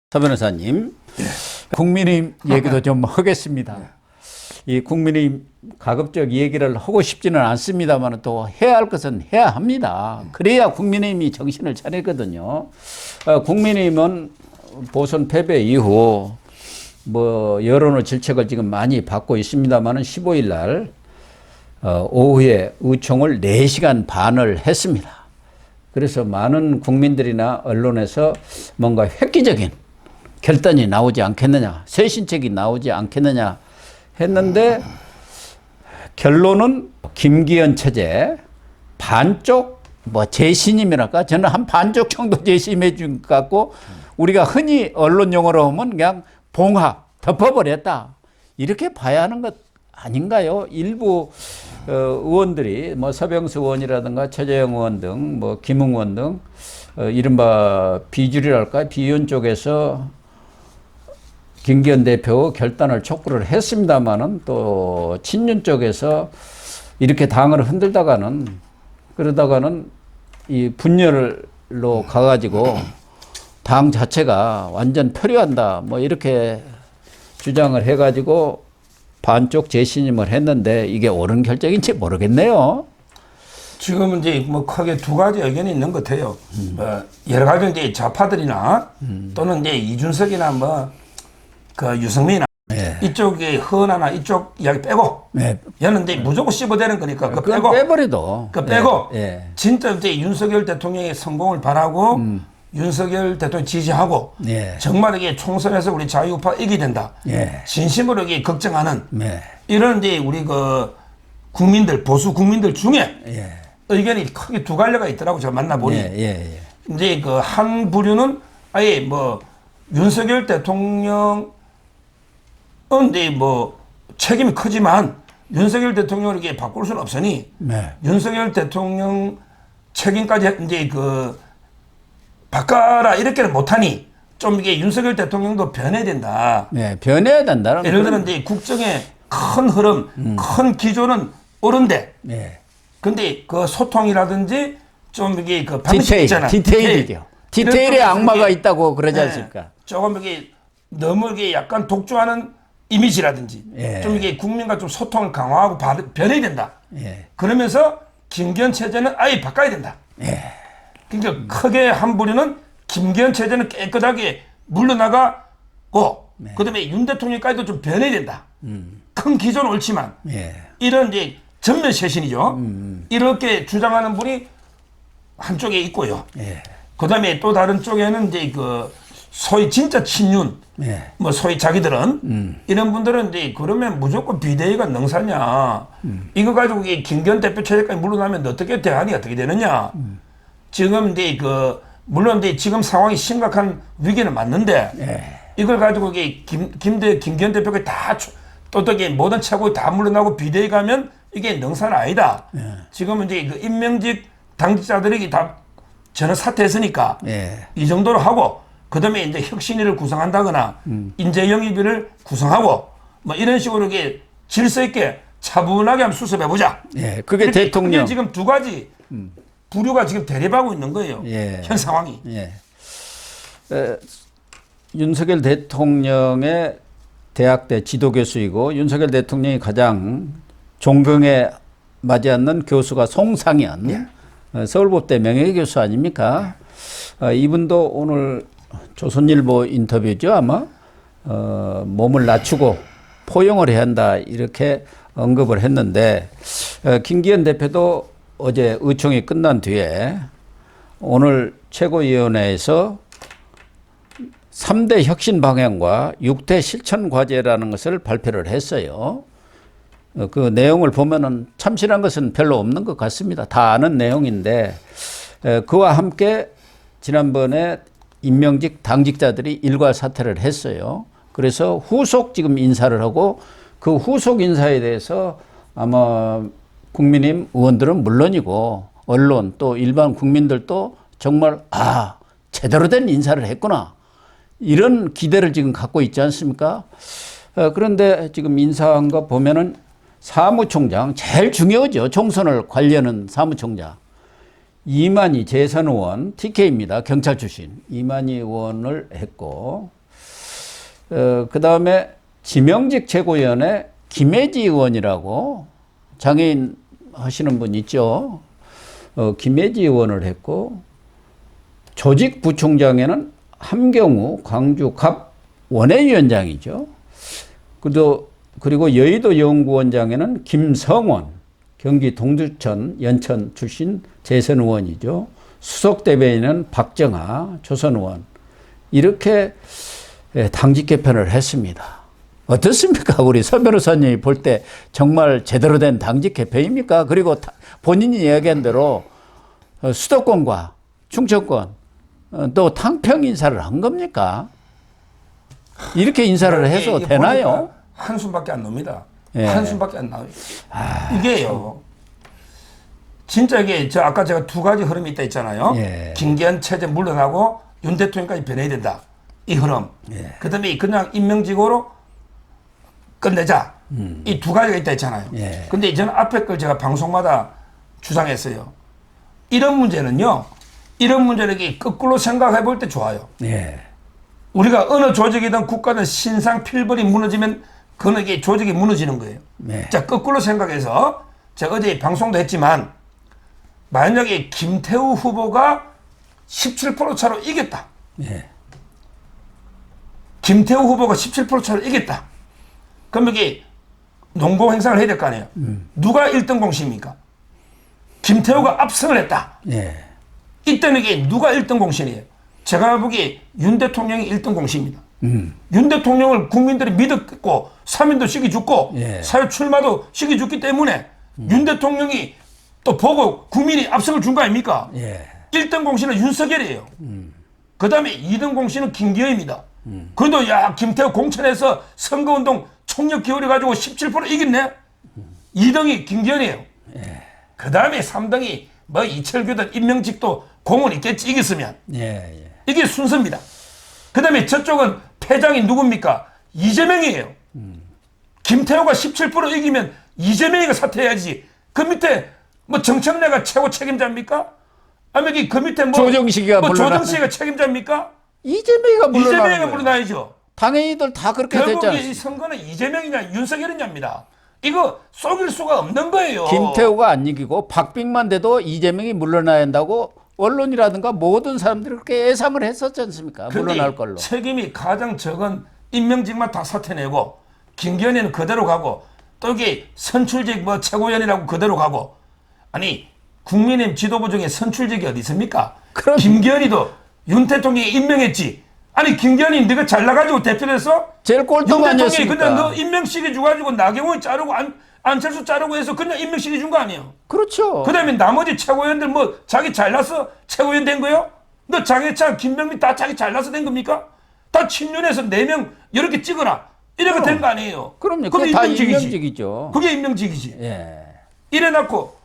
서 변호사님, 국민의힘 얘기도 좀 하겠습니다. 이 국민의힘 가급적 얘기를 하고 싶지는 않습니다만 또 해야 할 것은 해야 합니다. 그래야 국민의힘이 정신을 차리거든요. 국민의힘은 보선 패배 이후 뭐 여론의 질책을 지금 많이 받고 있습니다만 15일 날 오후에 의총을 4시간 반을 했습니다. 그래서 많은 국민들이나 언론에서 뭔가 획기적인 결단이 나오지 않겠느냐, 쇄신책이 나오지 않겠느냐 했는데 결론은 김기현 체제 반쪽 뭐 재신임이랄까, 저는 한 반쪽 정도 재심해 준 것 같고, 우리가 흔히 언론 용어로 하면 그냥 봉합, 덮어버렸다, 이렇게 봐야 하는 것 아닌가요? 일부 의원들이 뭐 서병수 의원이라든가 최재형 의원 등 뭐 김웅 의원 등 이른바 비주류랄까, 비윤 쪽에서 김기현 대표 결단을 촉구를 했습니다만은 또 친윤 쪽에서 이렇게 당을 흔들다가는, 그러다가는 이 분열로 가가지고 당 자체가 완전 표류한다, 뭐 이렇게 주장을 해가지고 반쪽 재신임을 했는데 이게 옳은 결정인지 모르겠네요. 지금은 이제 뭐 크게 두 가지 의견이 있는 것 같아요. 여러 가지 이제 좌파들이나 또는 이제 이준석이나 뭐 그 유승민이나 이쪽에 헌하나 이쪽 이야기 빼고, 얘는 이제 무조건 씹어대는 거니까 그 빼고, 빼버려도 그 빼고 진짜 이제 윤석열 대통령의 성공을 바라고 윤석열 대통령 지지하고 정말 이게 총선에서 우리 자유우파 이기게 된다, 진심으로 이게 걱정하는 이런 이제 우리 그 국민들, 보수 국민들 중에 의견이 크게 두 갈래가 있더라고. 제가 만나보니 이제 그 한 부류는 아예 뭐 윤석열 대통령은 이제 뭐 책임이 크지만 윤석열 대통령을 이렇게 바꿀 수는 없으니 윤석열 대통령 책임까지 이제 그 바꿔라 이렇게는 못하니 좀 이게 윤석열 대통령도 변해야 된다. 변해야 된다는. 예를 들어 이제 국정의 큰 흐름, 큰 기조는 옳은데, 근데 그 소통이라든지 좀 이게 그 방식 있잖아. 디테일이죠. 디테일에 악마가 있다고 그러지 않습니까? 조금 이게 너무 이게 약간 독주하는 이미지라든지 좀 이게 국민과 좀 소통을 강화하고 변해야 된다. 그러면서 김기현 체제는 아예 바꿔야 된다. 그러니까 크게 한 부류는 김기현 체제는 깨끗하게 물러나가고, 그다음에 윤 대통령까지도 좀 변해야 된다. 큰 기조는 옳지만 이런 이제 전면 쇄신이죠. 이렇게 주장하는 분이 한쪽에 있고요. 그다음에 또 다른 쪽에는 이제 그 소위 진짜 친윤, 뭐 소위 자기들은 이런 분들은 이제 그러면 무조건 비대위가 능사냐, 이거 가지고 이게 김기현 대표 체제까지 물러나면 어떻게 대안이 어떻게 되느냐. 지금 이제 그 물론 이제 지금 상황이 심각한 위기는 맞는데 이걸 가지고 이게 김기현 대표가 다 또 이게 모든 최고 다 물러나고 비대위 가면 이게 능사는 아니다. 지금은 이제 그 임명직 당직자들이 다 전원 사퇴했으니까 이 정도로 하고, 그다음에 이제 혁신위를 구성한다거나 인재 영입위를 구성하고 뭐 이런 식으로 이게 질서 있게 차분하게 한번 수습해 보자. 그게 대통령 지금 두 가지 부류가 지금 대립하고 있는 거예요. 현 상황이. 윤석열 대통령의 대학대 지도교수이고 윤석열 대통령이 가장 존경에 맞지 않는 교수가 송상현 서울법대 명예교수 아닙니까? 이분도 오늘 조선일보 인터뷰죠, 아마 몸을 낮추고 포용을 해야 한다 이렇게 언급을 했는데, 김기현 대표도 어제 의총이 끝난 뒤에 오늘 최고위원회에서 3대 혁신 방향과 6대 실천 과제라는 것을 발표를 했어요. 그 내용을 보면은 참신한 것은 별로 없는 것 같습니다. 다 아는 내용인데, 그와 함께 지난번에 임명직 당직자들이 일괄 사퇴를 했어요. 그래서 후속 지금 인사를 하고, 그 후속 인사에 대해서 아마 국민의힘 의원들은 물론이고 언론 또 일반 국민들도 정말 제대로 된 인사를 했구나, 이런 기대를 지금 갖고 있지 않습니까? 그런데 지금 인사한 거 보면은 사무총장, 제일 중요하죠. 총선을 관리하는 사무총장. 이만희 재선 의원, TK입니다. 경찰 출신. 이만희 의원을 했고, 그 다음에 지명직 최고위원회 김혜지 의원이라고 장애인 하시는 분 있죠. 김혜지 의원을 했고, 조직부총장에는 함경우 광주 갑 원외위원장이죠. 그리고 여의도 연구원장에는 김성원 경기 동두천 연천 출신 재선 의원이죠. 수석 대변인은 박정하 조선 의원. 이렇게 당직 개편을 했습니다. 어떻습니까? 우리 서 변호사님이 볼 때 정말 제대로 된 당직 개편입니까? 그리고 본인이 이야기한 대로 수도권과 충청권 또 탕평 인사를 한 겁니까? 이렇게 인사를 해서 되나요? 한숨밖에 안 납니다. 예. 한숨밖에 안 나와요. 이게요. 진짜 이게 아까 제가 두 가지 흐름이 있다 했잖아요. 예. 김기현 체제 물러나고 윤 대통령까지 변해야 된다. 이 흐름. 예. 그다음에 그냥 임명직으로 끝내자. 이 두 가지가 있다 했잖아요. 예. 근데 저는 앞에 걸 제가 방송마다 주장했어요. 이런 문제는요. 이런 문제는 이게 거꾸로 생각해 볼 때 좋아요. 예. 우리가 어느 조직이든 국가든 신상 필벌이 무너지면 그는 이게 조직이 무너지는 거예요. 네. 자, 거꾸로 생각해서 제가 어제 방송도 했지만 만약에 김태우 후보가 17% 차로 이겼다. 예. 김태우 후보가 17% 차로 이겼다. 그럼 이게 농공 행사를 해야 될 거 아니에요. 누가 1등 공신입니까? 김태우가 압승을 했다. 예. 이때는 이게 누가 1등 공신이에요? 제가 보기에 윤 대통령이 1등 공신입니다. 윤 대통령을 국민들이 믿었고 사면도 시켜줬고 예. 사회 출마도 시켜줬기 때문에 윤 대통령이 또 보고 국민이 압승을 준 거 아닙니까? 예. 1등 공신은 윤석열이에요. 그 다음에 2등 공신은 김기현입니다. 그래도 야 김태우 공천에서 선거운동 총력 기울여가지고 17% 이겼네. 2등이 김기현이에요. 그 다음에 3등이 뭐 이철규든 임명직도 공은 있겠지 이겼으면. 예. 예. 이게 순서입니다. 그 다음에 저쪽은 패장이 누굽니까? 이재명이에요. 김태호가 17% 이기면 이재명이가 사퇴해야지. 그 밑에 뭐 정청래가 최고 책임자입니까? 아니면 그 밑에 뭐 조정식이가 조정식이가 책임자입니까? 이재명이가 물러나야죠. 당연히들 다 그렇게 됐지 결국 이 않습니까? 선거는 이재명이냐 윤석열이냐입니다. 이거 속일 수가 없는 거예요. 김태우가 안 이기고 박빙만 돼도 이재명이 물러나야 한다고 언론이라든가 모든 사람들이 그렇게 예상을 했었지 않습니까? 물러날 걸로. 책임이 가장 적은 임명직만 다 사퇴내고 김기현이는 그대로 가고 또 이게 선출직 뭐 최고위원이라고 그대로 가고 아니 국민의힘 지도부 중에 선출직이 어디 있습니까? 그럼 김기현이도 윤 대통령이 임명했지. 아니 김기현이 네가 잘나가지고 대표돼서 제일 윤 꼴등 대통령이 아니었습니까? 그냥 너 임명시켜 줘가지고 나경원 자르고 안철수 자르고 해서 그냥 임명시켜 준 거 아니에요? 그렇죠. 그 다음에 나머지 최고위원들 뭐 자기 잘나서 최고위원 된 거요? 너 장해찬, 김병민 다 자기 잘나서 된 겁니까? 다 친윤해서 4명 이렇게 찍어라. 이렇게 된 거 아니에요? 그럼요. 그게 그게 다 임명직이지. 임명직이죠. 그게 임명직이지. 예. 이래놓고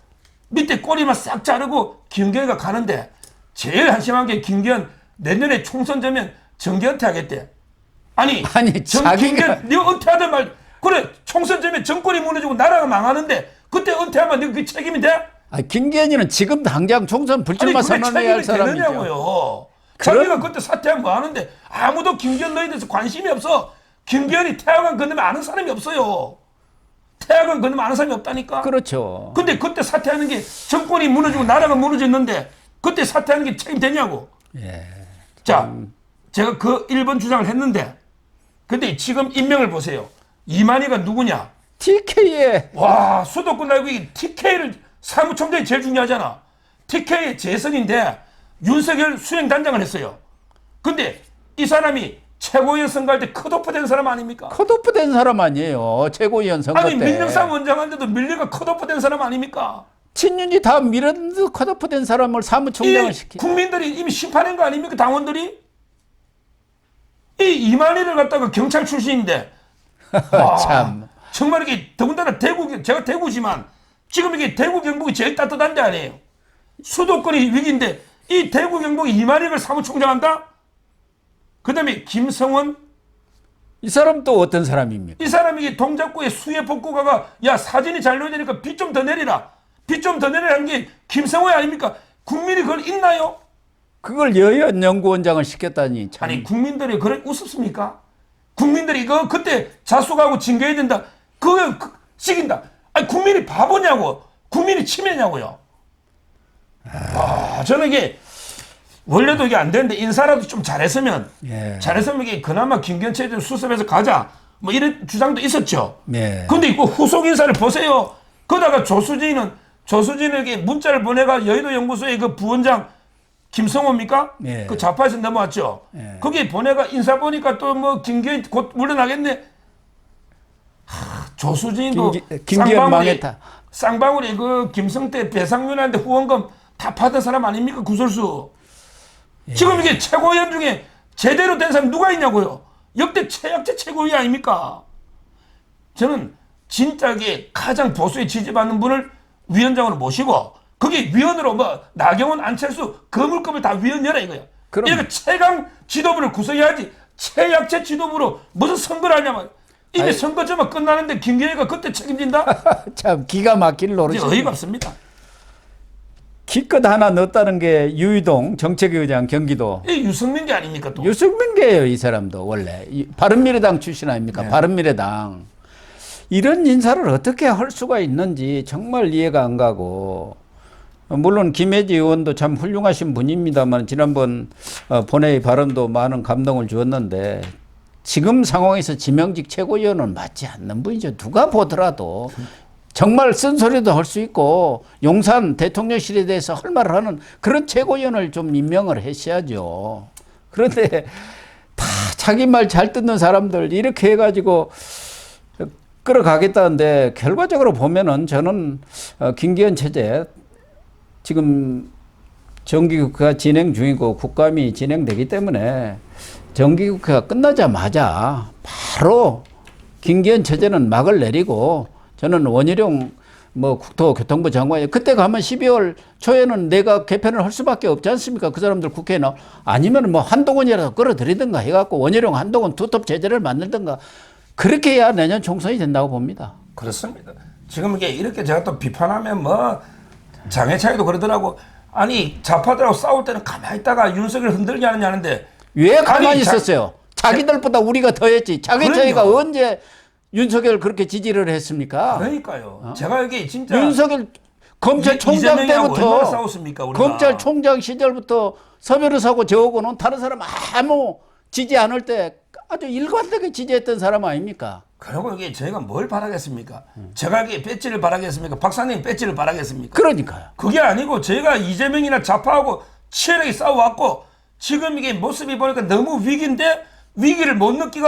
밑에 꼬리만 싹 자르고 김기현이가 가는데 제일 한심한 게 김기현 내년에 총선 되면 정계 은퇴하겠대. 아니 자기가 김기현 네가 은퇴하든 말 그래 총선 되면 정권이 무너지고 나라가 망하는데 그때 은퇴하면 네가 그 책임이 돼? 김기현이는 지금 당장 총선 불출마 아니 그게 선언해야 할 책임이 사람이죠. 되느냐고요. 자기가 그때 사퇴하면 뭐 하는데 아무도 김기현 너희에 대해서 관심이 없어. 김기현이 태양을 건너면 아는 사람이 없어요. 태양을 건너면 아는 사람이 없다니까. 그렇죠. 근데 그때 사퇴하는 게 정권이 무너지고 나라가 무너졌는데 그때 사퇴하는 게 책임되냐고. 예. 자, 제가 그 1번 주장을 했는데 근데 지금 임명을 보세요. 이만희가 누구냐? TK에 와, 수도권 날고 이 TK를 사무총장이 제일 중요하잖아. TK의 재선인데 윤석열 수행단장을 했어요. 근데 이 사람이 최고위원 선거할 때 컷오프 된 사람 아닙니까? 컷오프 된 사람 아니에요. 최고위원 선거 아니 때. 민영삼 원장한테도 밀리가 컷오프 된 사람 아닙니까? 친윤이 다 밀어도 컷오프 된 사람을 사무총장을 이 시키. 국민들이 이미 심판한 거 아닙니까? 당원들이? 이 이만희를 갖다가 경찰 출신인데 와, 참. 정말 이게 더군다나 제가 대구지만 지금 이게 대구 경북이 제일 따뜻한 데 아니에요. 수도권이 위기인데 이 대구 경북이 이만희를 사무총장 한다? 그 다음에 김성원 이 사람 또 어떤 사람입니까? 이 사람이 동작구에 수해 복구가가 야 사진이 잘 나와야 되니까 빚 좀 더 내리라. 빚 좀 더 내리라는 게 김성원 아닙니까? 국민이 그걸 잊나요? 그걸 여연 연구원장을 시켰다니 참. 아니 국민들이 그래 우습습니까? 국민들이 이거 그때 자숙하고 징계해야 된다. 그거 시킨다. 아니 국민이 바보냐고. 국민이 치매냐고요. 저는 이게 원래도 이게 안 되는데 인사라도 좀 잘했으면 예. 잘했으면 이게 그나마 김경채 수습해서 가자. 뭐 이런 주장도 있었죠. 예. 근데 이거 후속 인사를 보세요. 그러다가 조수진에게 문자를 보내가 여의도 연구소의 그 부원장 김성호입니까? 예. 그 좌파에서 넘어왔죠. 예. 거기 보내가 인사 보니까 또 뭐 김기현 곧 물러나겠네. 조수진도 김기현 망했다. 쌍방울이 그 김성태 배상윤한테 후원금 다 받은 사람 아닙니까? 구설수. 예. 지금 이게 최고위원 중에 제대로 된 사람 누가 있냐고요. 역대 최약체 최고위 아닙니까? 저는 진짜 이게 가장 보수에 지지받는 분을 위원장으로 모시고 거기 위원으로 뭐 나경원, 안철수, 거물급을 다 위원이라 이거야. 이렇게 최강 지도부를 구성해야지. 최약체 지도부로 무슨 선거를 하냐면 이미 선거제만 끝나는데 김기현이가 그때 책임진다? 참 기가 막힐 노릇이. 어이가 없습니다. 기껏 하나 넣었다는 게 유이동 정책위의장 경기도. 이 유승민계 아닙니까 또? 유승민계예요, 이 사람도 원래. 바른미래당 출신 아닙니까? 네. 바른미래당. 이런 인사를 어떻게 할 수가 있는지 정말 이해가 안 가고. 물론 김혜지 의원도 참 훌륭하신 분입니다만 지난번 본회의 발언도 많은 감동을 주었는데 지금 상황에서 지명직 최고위원은 맞지 않는 분이죠. 누가 보더라도 정말 쓴소리도 할 수 있고 용산 대통령실에 대해서 할 말을 하는 그런 최고위원을 좀 임명을 하셔야죠. 그런데 다 자기 말 잘 듣는 사람들 이렇게 해가지고 끌어가겠다는데 결과적으로 보면은 저는 김기현 체제 지금 정기국회가 진행 중이고 국감이 진행되기 때문에 정기국회가 끝나자마자 바로 김기현 체제는 막을 내리고 저는 원희룡 뭐 국토교통부 장관이 그때 가면 12월 초에는 내가 개편을 할 수밖에 없지 않습니까? 그 사람들 국회에 나 아니면 뭐 한동훈이라도 끌어들이든가 해갖고 원희룡 한동훈 투톱 체제를 만들든가 그렇게 해야 내년 총선이 된다고 봅니다. 그렇습니다. 지금 이게 이렇게 제가 또 비판하면 뭐 장해차이도 그러더라고. 아니 좌파들하고 싸울 때는 가만히 있다가 윤석열 흔들게 하느냐는데 왜 가만히 있었어요? 자기들보다 우리가 더 했지. 장해차이가 언제 윤석열 그렇게 지지를 했습니까? 그러니까요. 제가 이게 진짜 윤석열 검찰총장 얼마나 때부터 싸웠습니까, 우리가? 검찰총장 시절부터 서면을 저하고는 다른 사람 아무 지지 않을 때 아주 일관되게 지지했던 사람 아닙니까? 그리고 이게 저희가 뭘 바라겠습니까? 제가 이게 배지를 바라겠습니까? 박사님 배지를 바라겠습니까? 그러니까요. 그게 아니고 저희가 이재명이나 좌파하고 치열하게 싸워왔고 지금 이게 모습이 보니까 너무 위기인데 위기를 못 느끼고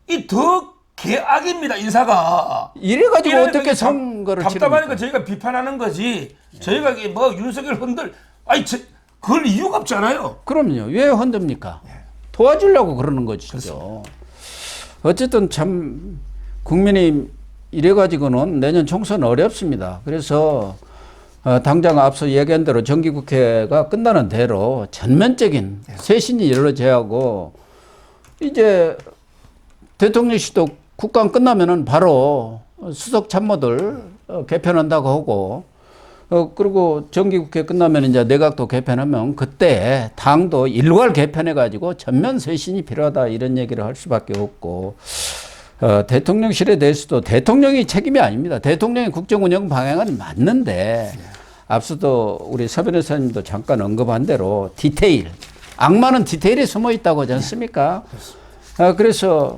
이 더 개악입니다, 인사가. 이래가지고 어떻게 선거를 답답하니까 치릅니까? 저희가 비판하는 거지. 저희가 이게 뭐 윤석열 흔들 아니 그럴 이유가 없잖아요. 그럼요. 왜 흔듭니까? 도와주려고 그러는 거죠. 어쨌든 참 국민이 이래가지고는 내년 총선 어렵습니다. 그래서 당장 앞서 얘기한 대로 정기국회가 끝나는 대로 전면적인 쇄신이 이루어져야 하고 이제 대통령실도 국감 끝나면은 바로 수석 참모들 개편한다고 하고 그리고 정기국회 끝나면 이제 내각도 개편하면 그때 당도 일괄 개편해가지고 전면 쇄신이 필요하다 이런 얘기를 할 수밖에 없고 대통령실에 대해서도 대통령이 책임이 아닙니다. 대통령의 국정운영 방향은 맞는데 앞서도 우리 서 변호사님도 잠깐 언급한 대로 디테일, 악마는 디테일에 숨어 있다고 하지 않습니까? 그래서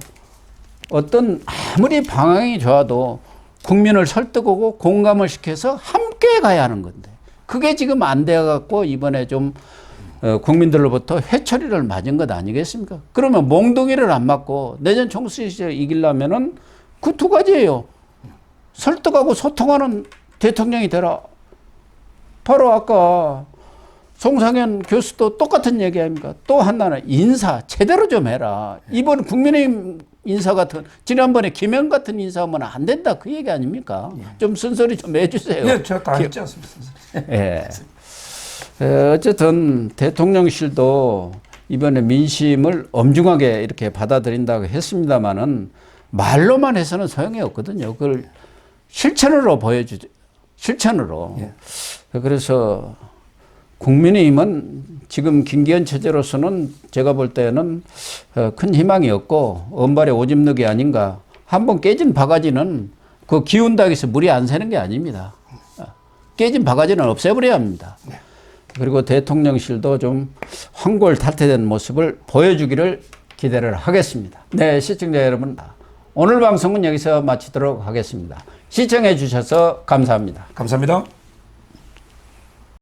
어떤 아무리 방향이 좋아도 국민을 설득하고 공감을 시켜서 함께 가야 하는 건데 그게 지금 안 돼갖고 이번에 좀 국민들로부터 회초리를 맞은 것 아니겠습니까? 그러면 몽둥이를 안 맞고 내년 총선에서 이기려면은 그 두 가지예요. 설득하고 소통하는 대통령이 되라. 바로 아까 송상현 교수도 똑같은 얘기 아닙니까? 또 하나는 인사 제대로 좀 해라. 이번 국민의힘 인사 같은 지난번에 김영 같은 인사하면 안 된다 그 얘기 아닙니까? 좀 쓴소리 좀 해주세요. 네, 제가 다 했지 않습니까? 예. 어쨌든 대통령실도 이번에 민심을 엄중하게 이렇게 받아들인다고 했습니다마는 말로만 해서는 소용이 없거든요. 그걸 실천으로 보여주죠. 실천으로. 그래서 국민의힘은 지금 김기현 체제로서는 제가 볼 때는 큰 희망이 없고 언발의 오줌누기 아닌가. 한번 깨진 바가지는 그 기운닥에서 물이 안 새는 게 아닙니다. 깨진 바가지는 없애버려야 합니다. 그리고 대통령실도 좀 황골탈퇴된 모습을 보여주기를 기대를 하겠습니다. 네, 시청자 여러분, 오늘 방송은 여기서 마치도록 하겠습니다. 시청해 주셔서 감사합니다. 감사합니다.